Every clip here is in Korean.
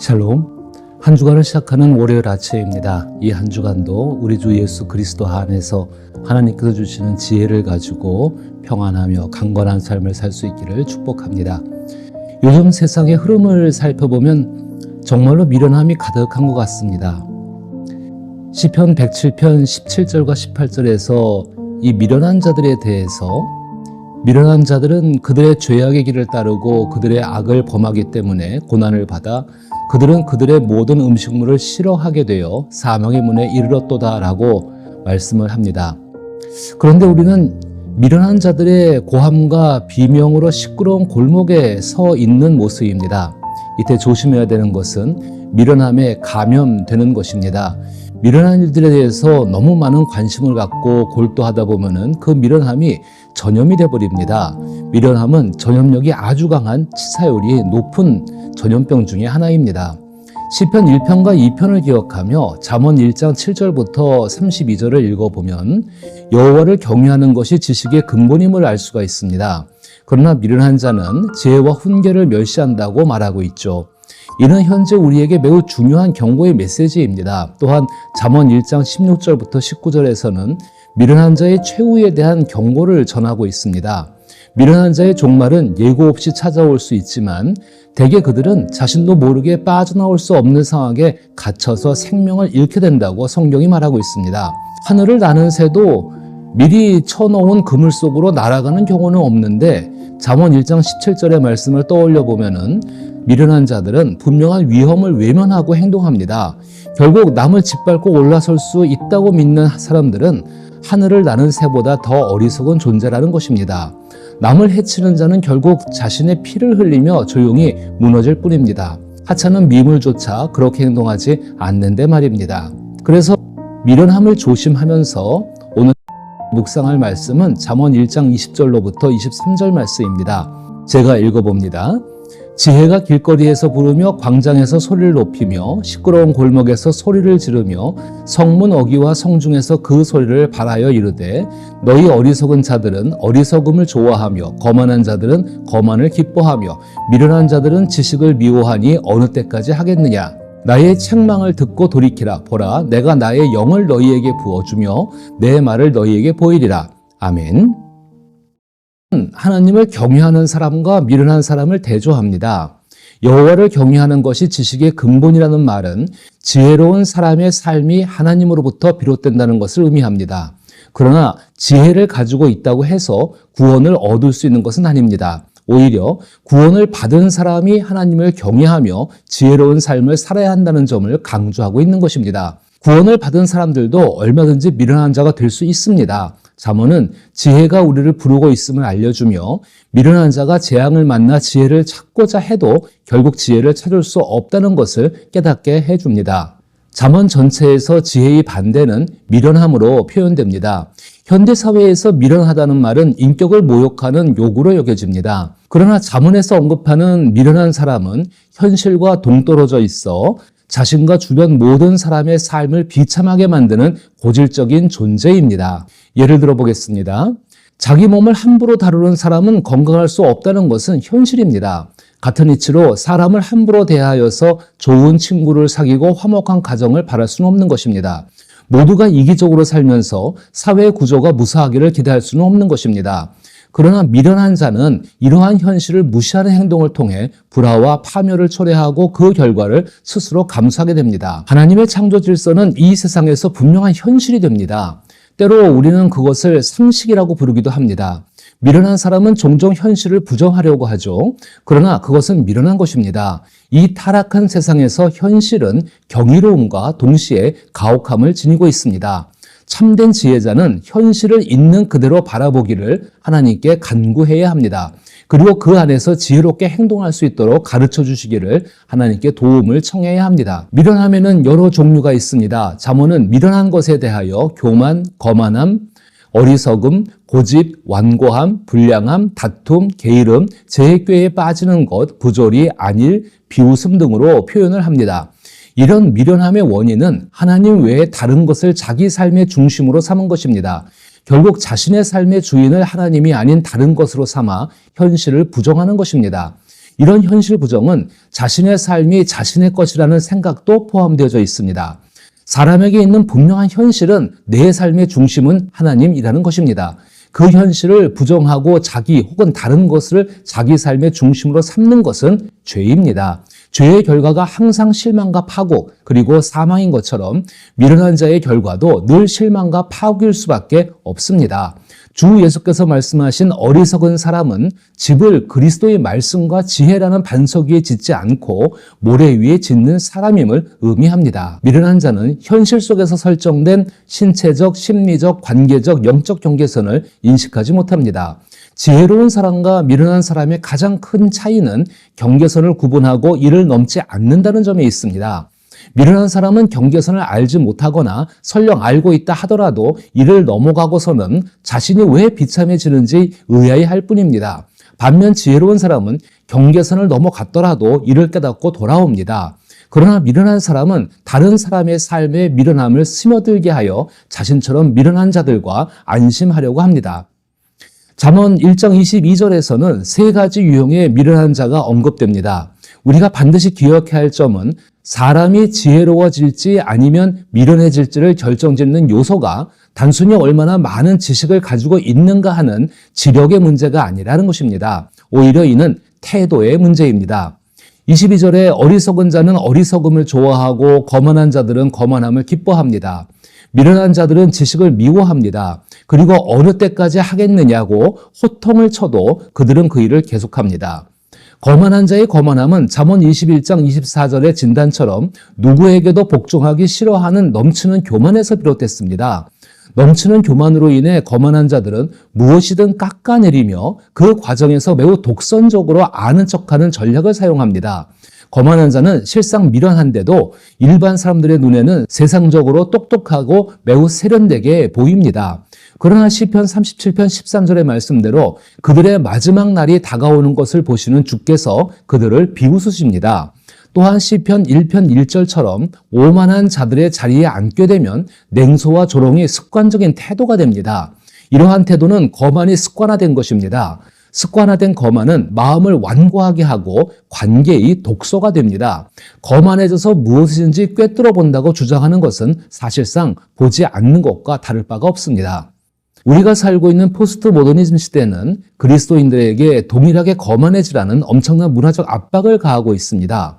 샬롬. 한 주간을 시작하는 월요일 아침입니다. 이 한 주간도 우리 주 예수 그리스도 안에서 하나님께서 주시는 지혜를 가지고 평안하며 강건한 삶을 살 수 있기를 축복합니다. 요즘 세상의 흐름을 살펴보면 정말로 미련함이 가득한 것 같습니다. 시편 107편 17절과 18절에서 이 미련한 자들에 대해서 미련한 자들은 그들의 죄악의 길을 따르고 그들의 악을 범하기 때문에 고난을 받아 그들은 그들의 모든 음식물을 싫어하게 되어 사망의 문에 이르렀도다라고 말씀을 합니다. 그런데 우리는 미련한 자들의 고함과 비명으로 시끄러운 골목에 서 있는 모습입니다. 이때 조심해야 되는 것은 미련함에 감염되는 것입니다. 미련한 일들에 대해서 너무 많은 관심을 갖고 골도하다 보면은 그 미련함이 전염이 되어버립니다. 미련함은 전염력이 아주 강한 치사율이 높은 전염병 중에 하나입니다. 시편 1편과 2편을 기억하며 잠언 1장 7절부터 32절을 읽어보면 여호와를 경외하는 것이 지식의 근본임을 알 수가 있습니다. 그러나 미련한 자는 지혜와 훈계를 멸시한다고 말하고 있죠. 이는 현재 우리에게 매우 중요한 경고의 메시지입니다. 또한 잠언 1장 16절부터 19절에서는 미련한 자의 최후에 대한 경고를 전하고 있습니다. 미련한 자의 종말은 예고 없이 찾아올 수 있지만 대개 그들은 자신도 모르게 빠져나올 수 없는 상황에 갇혀서 생명을 잃게 된다고 성경이 말하고 있습니다. 하늘을 나는 새도 미리 쳐놓은 그물 속으로 날아가는 경우는 없는데 잠언 1장 17절의 말씀을 떠올려 보면은 미련한 자들은 분명한 위험을 외면하고 행동합니다. 결국 남을 짓밟고 올라설 수 있다고 믿는 사람들은 하늘을 나는 새보다 더 어리석은 존재라는 것입니다. 남을 해치는 자는 결국 자신의 피를 흘리며 조용히 무너질 뿐입니다. 하찮은 미물조차 그렇게 행동하지 않는데 말입니다. 그래서 미련함을 조심하면서 오늘 묵상할 말씀은 잠언 1장 20절로부터 23절 말씀입니다. 제가 읽어봅니다. 지혜가 길거리에서 부르며 광장에서 소리를 높이며 시끄러운 골목에서 소리를 지르며 성문 어귀와 성중에서 그 소리를 발하여 이르되 너희 어리석은 자들은 어리석음을 좋아하며 거만한 자들은 거만을 기뻐하며 미련한 자들은 지식을 미워하니 어느 때까지 하겠느냐. 나의 책망을 듣고 돌이키라. 보라, 내가 나의 영을 너희에게 부어주며 내 말을 너희에게 보이리라. 아멘. 하나님을 경외하는 사람과 미련한 사람을 대조합니다. 여호와를 경외하는 것이 지식의 근본이라는 말은 지혜로운 사람의 삶이 하나님으로부터 비롯된다는 것을 의미합니다. 그러나 지혜를 가지고 있다고 해서 구원을 얻을 수 있는 것은 아닙니다. 오히려 구원을 받은 사람이 하나님을 경외하며 지혜로운 삶을 살아야 한다는 점을 강조하고 있는 것입니다. 구원을 받은 사람들도 얼마든지 미련한 자가 될 수 있습니다. 잠언은 지혜가 우리를 부르고 있음을 알려주며 미련한 자가 재앙을 만나 지혜를 찾고자 해도 결국 지혜를 찾을 수 없다는 것을 깨닫게 해줍니다. 잠언 전체에서 지혜의 반대는 미련함으로 표현됩니다. 현대사회에서 미련하다는 말은 인격을 모욕하는 욕으로 여겨집니다. 그러나 잠언에서 언급하는 미련한 사람은 현실과 동떨어져 있어 자신과 주변 모든 사람의 삶을 비참하게 만드는 고질적인 존재입니다. 예를 들어 보겠습니다. 자기 몸을 함부로 다루는 사람은 건강할 수 없다는 것은 현실입니다. 같은 이치로 사람을 함부로 대하여서 좋은 친구를 사귀고 화목한 가정을 바랄 수는 없는 것입니다. 모두가 이기적으로 살면서 사회 구조가 무사하기를 기대할 수는 없는 것입니다. 그러나 미련한 자는 이러한 현실을 무시하는 행동을 통해 불화와 파멸을 초래하고 그 결과를 스스로 감수하게 됩니다. 하나님의 창조 질서는 이 세상에서 분명한 현실이 됩니다. 때로 우리는 그것을 상식이라고 부르기도 합니다. 미련한 사람은 종종 현실을 부정하려고 하죠. 그러나 그것은 미련한 것입니다. 이 타락한 세상에서 현실은 경이로움과 동시에 가혹함을 지니고 있습니다. 참된 지혜자는 현실을 있는 그대로 바라보기를 하나님께 간구해야 합니다. 그리고 그 안에서 지혜롭게 행동할 수 있도록 가르쳐 주시기를 하나님께 도움을 청해야 합니다. 미련함에는 여러 종류가 있습니다. 잠언은 미련한 것에 대하여 교만, 거만함, 어리석음, 고집, 완고함, 불량함, 다툼, 게으름, 재해꾀에 빠지는 것, 부조리, 안일, 비웃음 등으로 표현을 합니다. 이런 미련함의 원인은 하나님 외에 다른 것을 자기 삶의 중심으로 삼은 것입니다. 결국 자신의 삶의 주인을 하나님이 아닌 다른 것으로 삼아 현실을 부정하는 것입니다. 이런 현실 부정은 자신의 삶이 자신의 것이라는 생각도 포함되어져 있습니다. 사람에게 있는 분명한 현실은 내 삶의 중심은 하나님이라는 것입니다. 그 현실을 부정하고 자기 혹은 다른 것을 자기 삶의 중심으로 삼는 것은 죄입니다. 죄의 결과가 항상 실망과 파국 그리고 사망인 것처럼 미련한 자의 결과도 늘 실망과 파국일 수밖에 없습니다. 주 예수께서 말씀하신 어리석은 사람은 집을 그리스도의 말씀과 지혜라는 반석 위에 짓지 않고 모래 위에 짓는 사람임을 의미합니다. 미련한 자는 현실 속에서 설정된 신체적, 심리적, 관계적, 영적 경계선을 인식하지 못합니다. 지혜로운 사람과 미련한 사람의 가장 큰 차이는 경계선을 구분하고 이를 넘지 않는다는 점에 있습니다. 미련한 사람은 경계선을 알지 못하거나 설령 알고 있다 하더라도 이를 넘어가고서는 자신이 왜 비참해지는지 의아해할 뿐입니다. 반면 지혜로운 사람은 경계선을 넘어갔더라도 이를 깨닫고 돌아옵니다. 그러나 미련한 사람은 다른 사람의 삶에 미련함을 스며들게 하여 자신처럼 미련한 자들과 안심하려고 합니다. 잠언 1장 22절에서는 세 가지 유형의 미련한 자가 언급됩니다. 우리가 반드시 기억해야 할 점은 사람이 지혜로워질지 아니면 미련해질지를 결정짓는 요소가 단순히 얼마나 많은 지식을 가지고 있는가 하는 지력의 문제가 아니라는 것입니다. 오히려 이는 태도의 문제입니다. 22절에 어리석은 자는 어리석음을 좋아하고 거만한 자들은 거만함을 기뻐합니다. 미련한 자들은 지식을 미워합니다. 그리고 어느 때까지 하겠느냐고 호통을 쳐도 그들은 그 일을 계속합니다. 거만한 자의 거만함은 잠언 21장 24절의 진단처럼 누구에게도 복종하기 싫어하는 넘치는 교만에서 비롯됐습니다. 넘치는 교만으로 인해 거만한 자들은 무엇이든 깎아내리며 그 과정에서 매우 독선적으로 아는 척하는 전략을 사용합니다. 거만한 자는 실상 미련한데도 일반 사람들의 눈에는 세상적으로 똑똑하고 매우 세련되게 보입니다. 그러나 시편 37편 13절의 말씀대로 그들의 마지막 날이 다가오는 것을 보시는 주께서 그들을 비웃으십니다. 또한 시편 1편 1절처럼 오만한 자들의 자리에 앉게 되면 냉소와 조롱이 습관적인 태도가 됩니다. 이러한 태도는 거만이 습관화된 것입니다. 습관화된 거만은 마음을 완고하게 하고 관계의 독소가 됩니다. 거만해져서 무엇이든지 꿰뚫어 본다고 주장하는 것은 사실상 보지 않는 것과 다를 바가 없습니다. 우리가 살고 있는 포스트 모더니즘 시대는 그리스도인들에게 동일하게 거만해지라는 엄청난 문화적 압박을 가하고 있습니다.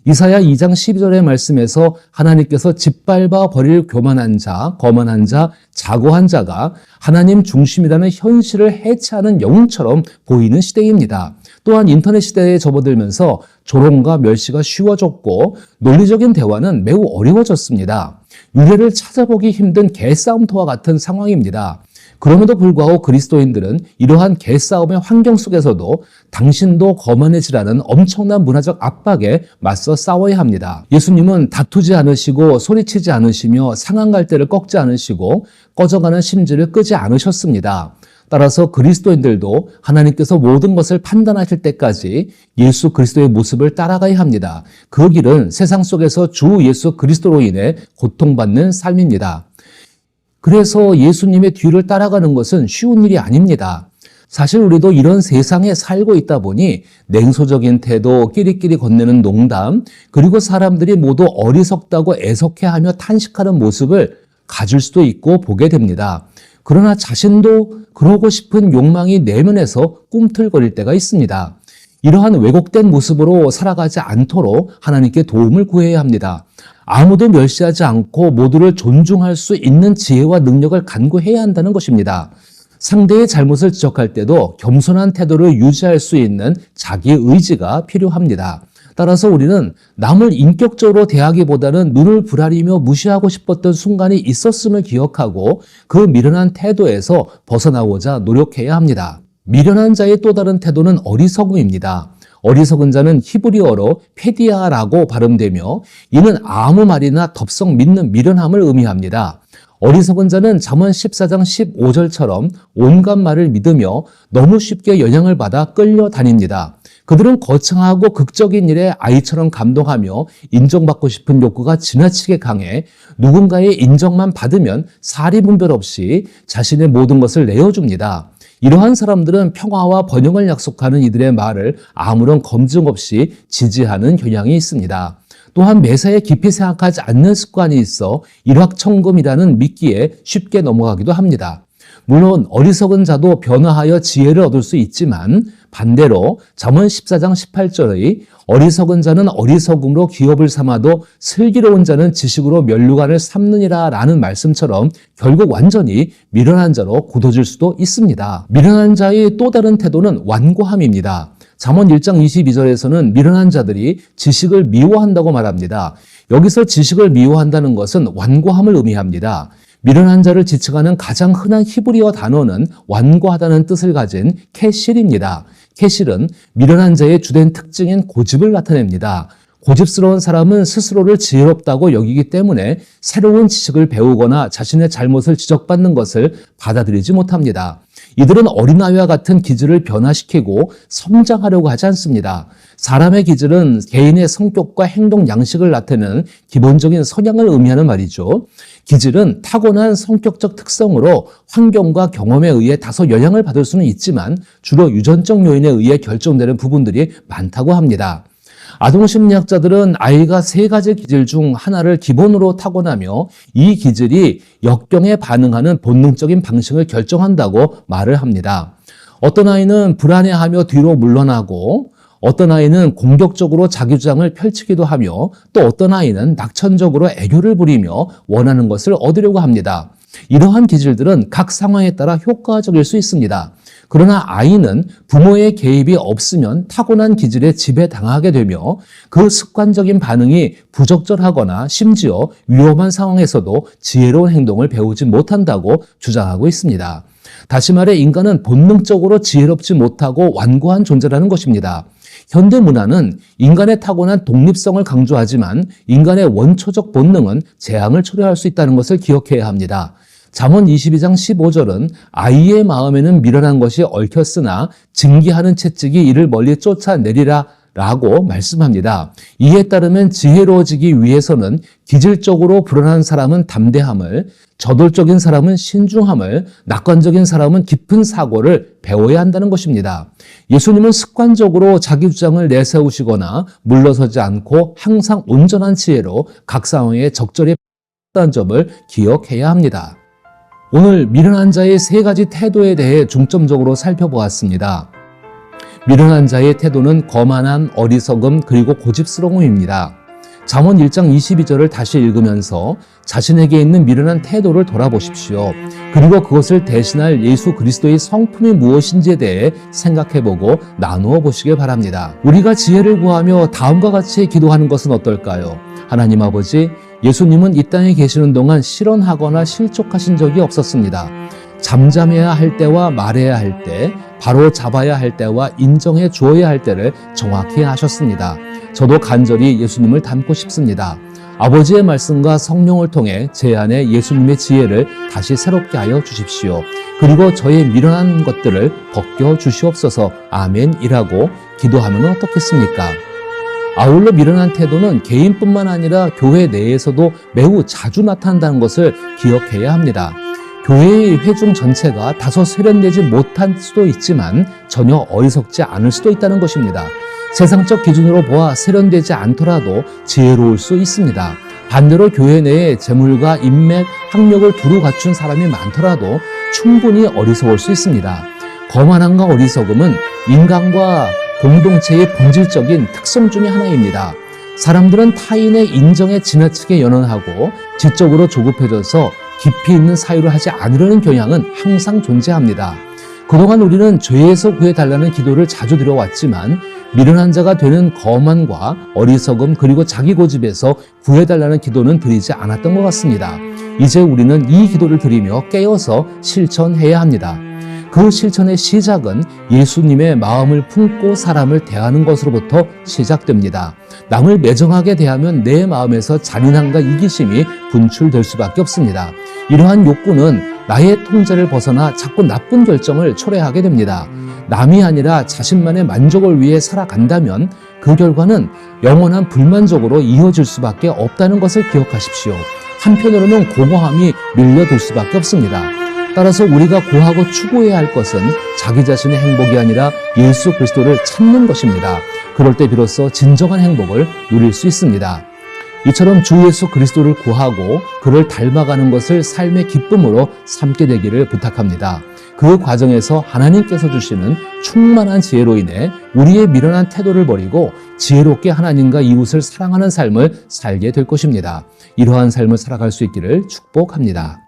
이사야 2장 12절의 말씀에서 하나님께서 짓밟아 버릴 교만한 자, 거만한 자, 자고한 자가 하나님 중심이라는 현실을 해체하는 영웅처럼 보이는 시대입니다. 또한 인터넷 시대에 접어들면서 조롱과 멸시가 쉬워졌고 논리적인 대화는 매우 어려워졌습니다. 유래를 찾아보기 힘든 개싸움터와 같은 상황입니다. 그럼에도 불구하고 그리스도인들은 이러한 개싸움의 환경 속에서도 당신도 거만해지라는 엄청난 문화적 압박에 맞서 싸워야 합니다. 예수님은 다투지 않으시고 소리치지 않으시며 상한 갈대를 꺾지 않으시고 꺼져가는 심지를 끄지 않으셨습니다. 따라서 그리스도인들도 하나님께서 모든 것을 판단하실 때까지 예수 그리스도의 모습을 따라가야 합니다. 그 길은 세상 속에서 주 예수 그리스도로 인해 고통받는 삶입니다. 그래서 예수님의 뒤를 따라가는 것은 쉬운 일이 아닙니다. 사실 우리도 이런 세상에 살고 있다 보니 냉소적인 태도, 끼리끼리 건네는 농담, 그리고 사람들이 모두 어리석다고 애석해하며 탄식하는 모습을 가질 수도 있고 보게 됩니다. 그러나 자신도 그러고 싶은 욕망이 내면에서 꿈틀거릴 때가 있습니다. 이러한 왜곡된 모습으로 살아가지 않도록 하나님께 도움을 구해야 합니다. 아무도 멸시하지 않고 모두를 존중할 수 있는 지혜와 능력을 간구해야 한다는 것입니다. 상대의 잘못을 지적할 때도 겸손한 태도를 유지할 수 있는 자기의 의지가 필요합니다. 따라서 우리는 남을 인격적으로 대하기보다는 눈을 부라리며 무시하고 싶었던 순간이 있었음을 기억하고 그 미련한 태도에서 벗어나고자 노력해야 합니다. 미련한 자의 또 다른 태도는 어리석음입니다. 어리석은 자는 히브리어로 페디아라고 발음되며 이는 아무 말이나 덥석 믿는 미련함을 의미합니다. 어리석은 자는 잠언 14장 15절처럼 온갖 말을 믿으며 너무 쉽게 영향을 받아 끌려다닙니다. 그들은 거창하고 극적인 일에 아이처럼 감동하며 인정받고 싶은 욕구가 지나치게 강해 누군가의 인정만 받으면 사리분별 없이 자신의 모든 것을 내어줍니다. 이러한 사람들은 평화와 번영을 약속하는 이들의 말을 아무런 검증 없이 지지하는 경향이 있습니다. 또한 매사에 깊이 생각하지 않는 습관이 있어 일확천금이라는 미끼에 쉽게 넘어가기도 합니다. 물론 어리석은 자도 변화하여 지혜를 얻을 수 있지만 반대로 잠언 14장 18절의 어리석은 자는 어리석음으로 기업을 삼아도 슬기로운 자는 지식으로 면류관을 삼느니라 라는 말씀처럼 결국 완전히 미련한 자로 굳어질 수도 있습니다. 미련한 자의 또 다른 태도는 완고함입니다. 잠언 1장 22절에서는 미련한 자들이 지식을 미워한다고 말합니다. 여기서 지식을 미워한다는 것은 완고함을 의미합니다. 미련한 자를 지칭하는 가장 흔한 히브리어 단어는 완고하다는 뜻을 가진 케실입니다. 케실은 미련한 자의 주된 특징인 고집을 나타냅니다. 고집스러운 사람은 스스로를 지혜롭다고 여기기 때문에 새로운 지식을 배우거나 자신의 잘못을 지적받는 것을 받아들이지 못합니다. 이들은 어린아이와 같은 기질을 변화시키고 성장하려고 하지 않습니다. 사람의 기질은 개인의 성격과 행동 양식을 나타내는 기본적인 성향을 의미하는 말이죠. 기질은 타고난 성격적 특성으로 환경과 경험에 의해 다소 영향을 받을 수는 있지만 주로 유전적 요인에 의해 결정되는 부분들이 많다고 합니다. 아동심리학자들은 아이가 3가지 기질 중 하나를 기본으로 타고나며 이 기질이 역경에 반응하는 본능적인 방식을 결정한다고 말을 합니다. 어떤 아이는 불안해하며 뒤로 물러나고 어떤 아이는 공격적으로 자기 주장을 펼치기도 하며 또 어떤 아이는 낙천적으로 애교를 부리며 원하는 것을 얻으려고 합니다. 이러한 기질들은 각 상황에 따라 효과적일 수 있습니다. 그러나 아이는 부모의 개입이 없으면 타고난 기질에 지배당하게 되며 그 습관적인 반응이 부적절하거나 심지어 위험한 상황에서도 지혜로운 행동을 배우지 못한다고 주장하고 있습니다. 다시 말해 인간은 본능적으로 지혜롭지 못하고 완고한 존재라는 것입니다. 현대 문화는 인간의 타고난 독립성을 강조하지만 인간의 원초적 본능은 재앙을 초래할 수 있다는 것을 기억해야 합니다. 잠언 22장 15절은 아이의 마음에는 미련한 것이 얽혔으나 징계하는 채찍이 이를 멀리 쫓아내리라 라고 말씀합니다. 이에 따르면 지혜로워지기 위해서는 기질적으로 불안한 사람은 담대함을, 저돌적인 사람은 신중함을, 낙관적인 사람은 깊은 사고를 배워야 한다는 것입니다. 예수님은 습관적으로 자기 주장을 내세우시거나 물러서지 않고 항상 온전한 지혜로 각 상황에 적절히 했다는 점을 기억해야 합니다. 오늘 미련한 자의 3가지 태도에 대해 중점적으로 살펴보았습니다. 미련한 자의 태도는 거만한 어리석음 그리고 고집스러움입니다. 잠언 1장 22절을 다시 읽으면서 자신에게 있는 미련한 태도를 돌아보십시오. 그리고 그것을 대신할 예수 그리스도의 성품이 무엇인지에 대해 생각해보고 나누어 보시길 바랍니다. 우리가 지혜를 구하며 다음과 같이 기도하는 것은 어떨까요? 하나님 아버지, 예수님은 이 땅에 계시는 동안 실언하거나 실족하신 적이 없었습니다. 잠잠해야 할 때와 말해야 할 때, 바로 잡아야 할 때와 인정해 주어야 할 때를 정확히 하셨습니다. 저도 간절히 예수님을 닮고 싶습니다. 아버지의 말씀과 성령을 통해 제 안에 예수님의 지혜를 다시 새롭게 하여 주십시오. 그리고 저의 미련한 것들을 벗겨 주시옵소서. 아멘이라고 기도하면 어떻겠습니까? 아울러 미련한 태도는 개인뿐만 아니라 교회 내에서도 매우 자주 나타난다는 것을 기억해야 합니다. 교회의 회중 전체가 다소 세련되지 못할 수도 있지만 전혀 어리석지 않을 수도 있다는 것입니다. 세상적 기준으로 보아 세련되지 않더라도 지혜로울 수 있습니다. 반대로 교회 내에 재물과 인맥, 학력을 두루 갖춘 사람이 많더라도 충분히 어리석을 수 있습니다. 거만함과 어리석음은 인간과 공동체의 본질적인 특성 중에 하나입니다. 사람들은 타인의 인정에 지나치게 연연하고 지적으로 조급해져서 깊이 있는 사유를 하지 않으려는 경향은 항상 존재합니다. 그동안 우리는 죄에서 구해달라는 기도를 자주 드려왔지만 미련한 자가 되는 거만과 어리석음 그리고 자기 고집에서 구해달라는 기도는 드리지 않았던 것 같습니다. 이제 우리는 이 기도를 드리며 깨어서 실천해야 합니다. 그 실천의 시작은 예수님의 마음을 품고 사람을 대하는 것으로부터 시작됩니다. 남을 매정하게 대하면 내 마음에서 잔인함과 이기심이 분출될 수밖에 없습니다. 이러한 욕구는 나의 통제를 벗어나 자꾸 나쁜 결정을 초래하게 됩니다. 남이 아니라 자신만의 만족을 위해 살아간다면 그 결과는 영원한 불만족으로 이어질 수밖에 없다는 것을 기억하십시오. 한편으로는 공허함이 밀려들 수밖에 없습니다. 따라서 우리가 구하고 추구해야 할 것은 자기 자신의 행복이 아니라 예수 그리스도를 찾는 것입니다. 그럴 때 비로소 진정한 행복을 누릴 수 있습니다. 이처럼 주 예수 그리스도를 구하고 그를 닮아가는 것을 삶의 기쁨으로 삼게 되기를 부탁합니다. 그 과정에서 하나님께서 주시는 충만한 지혜로 인해 우리의 미련한 태도를 버리고 지혜롭게 하나님과 이웃을 사랑하는 삶을 살게 될 것입니다. 이러한 삶을 살아갈 수 있기를 축복합니다.